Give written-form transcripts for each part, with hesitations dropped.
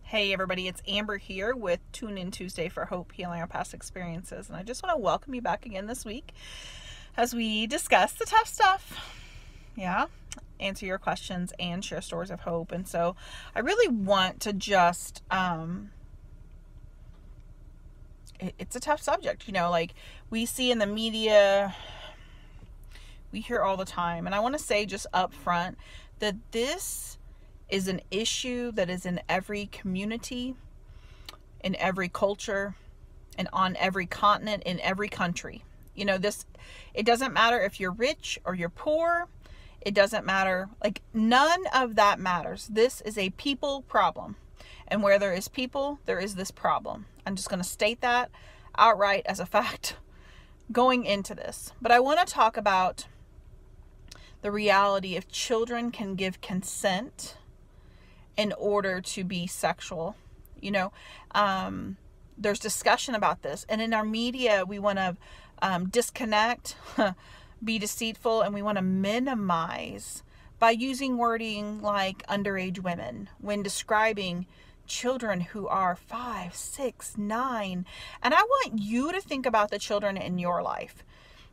Hey everybody, it's Amber here with Tune In Tuesday for Hope, Healing Our Past Experiences. And I just want to welcome you back again this week as we discuss the tough stuff. Yeah, answer your questions and share stories of hope. And so I really want to just, it's a tough subject, like we see in the media, we hear all the time. And I want to say just up front that this is an issue that is in every community, in every culture, and on every continent, in every country. It doesn't matter if you're rich or you're poor. It doesn't matter. None of that matters. This is a people problem. And where there is people, there is this problem. I'm just going to state that outright as a fact going into this. But I want to talk about the reality if children can give consent in order to be sexual. There's discussion about this. And in our media, we want to disconnect, be deceitful, and we want to minimize by using wording like underage women when describing children who are 5, 6, 9. And I want you to think about the children in your life.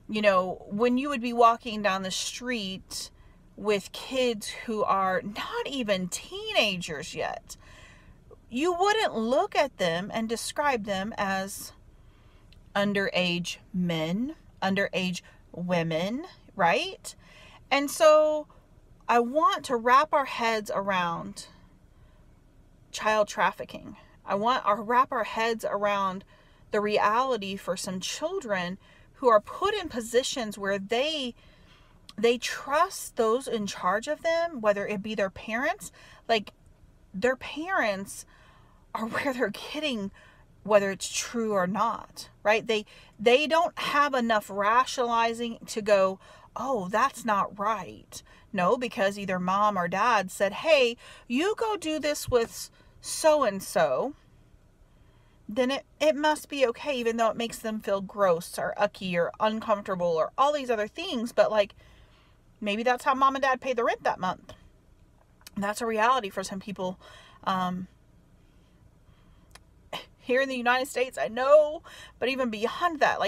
When you would be walking down the street with kids who are not even teenagers yet, you wouldn't look at them and describe them as underage men, underage women, right? And so I want to wrap our heads around child trafficking. I want to wrap our heads around the reality for some children who are put in positions where they trust those in charge of them, whether it be their parents. Their parents are where they're getting whether it's true or not, right? They don't have enough rationalizing to go, oh, that's not right. No, because either mom or dad said, hey, you go do this with so-and-so, then it must be okay, even though it makes them feel gross or ucky or uncomfortable or all these other things. But maybe that's how mom and dad pay the rent that month. That's a reality for some people. Here in the United States, I know, but even beyond that,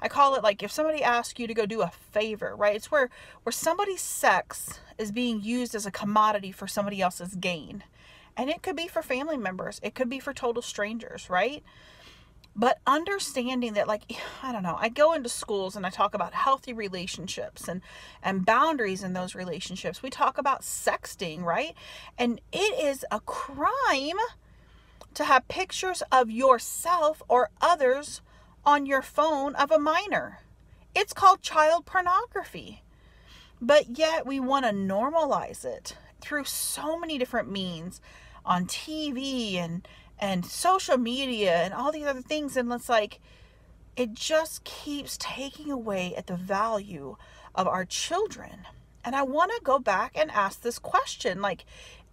I call it if somebody asks you to go do a favor, right? It's where somebody's sex is being used as a commodity for somebody else's gain. And it could be for family members. It could be for total strangers, right? But understanding that, I go into schools and I talk about healthy relationships and boundaries in those relationships. We talk about sexting, right? And it is a crime to have pictures of yourself or others on your phone of a minor. It's called child pornography. But yet we want to normalize it through so many different means on TV and social media and all these other things. And it just keeps taking away at the value of our children. And I want to go back and ask this question,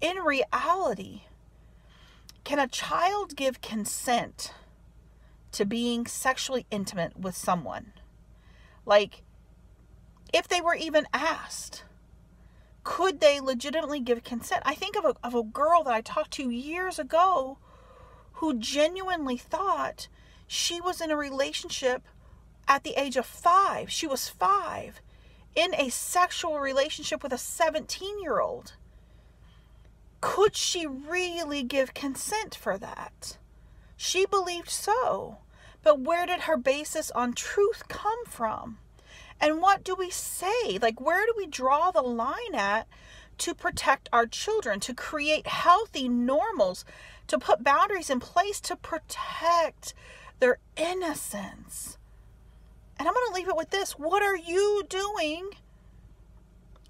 in reality, can a child give consent to being sexually intimate with someone? If they were even asked, could they legitimately give consent? I think of a girl that I talked to years ago who genuinely thought she was in a relationship at the age of 5. She was 5 in a sexual relationship with a 17-year-old. Could she really give consent for that? She believed so. But where did her basis on truth come from? And what do we say? Where do we draw the line at to protect our children, to create healthy normals, to put boundaries in place to protect their innocence? And I'm going to leave it with this. What are you doing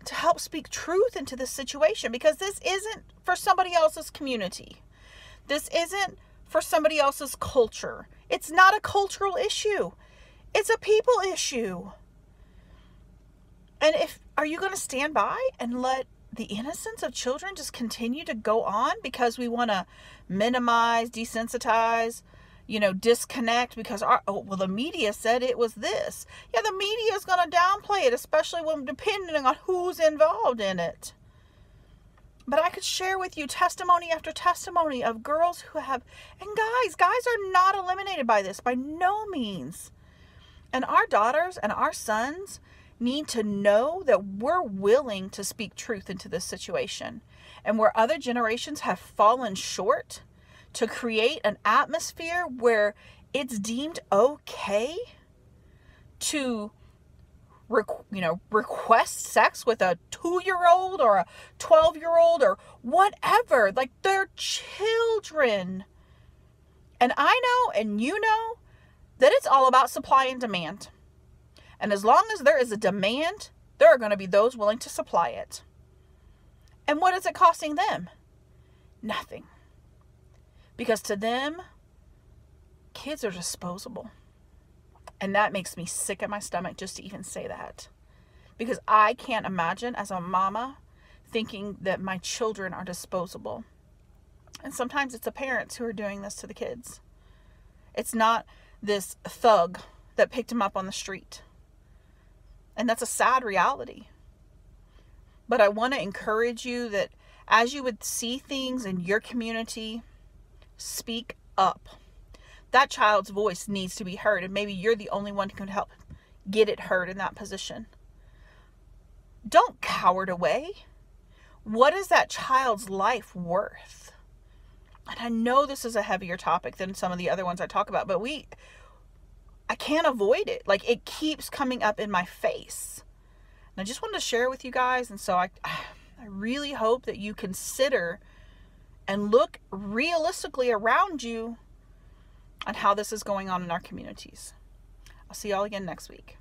to help speak truth into this situation? Because this isn't for somebody else's community. This isn't for somebody else's culture. It's not a cultural issue. It's a people issue. And are you going to stand by and let the innocence of children just continue to go on because we want to minimize, desensitize, disconnect because the media said it was this. Yeah, the media is going to downplay it, especially when depending on who's involved in it. But I could share with you testimony after testimony of girls who have, and guys are not eliminated by this, by no means. And our daughters and our sons need to know that we're willing to speak truth into this situation. And where other generations have fallen short, to create an atmosphere where it's deemed okay to request sex with a 2-year-old or a 12-year-old or whatever. Like, they're children. And I know, and you know, that it's all about supply and demand. And as long as there is a demand, there are going to be those willing to supply it. And what is it costing them? Nothing. Because to them, kids are disposable. And that makes me sick at my stomach just to even say that. Because I can't imagine as a mama thinking that my children are disposable. And sometimes it's the parents who are doing this to the kids. It's not this thug that picked him up on the street. And that's a sad reality. But I want to encourage you that as you would see things in your community, speak up. That child's voice needs to be heard, and maybe you're the only one who can help get it heard in that position. Don't cower it away. What is that child's life worth? And I know this is a heavier topic than some of the other ones I talk about, but I can't avoid it. Like, it keeps coming up in my face. And I just wanted to share with you guys, and so I really hope that you consider and look realistically around you on how this is going on in our communities. I'll see y'all again next week.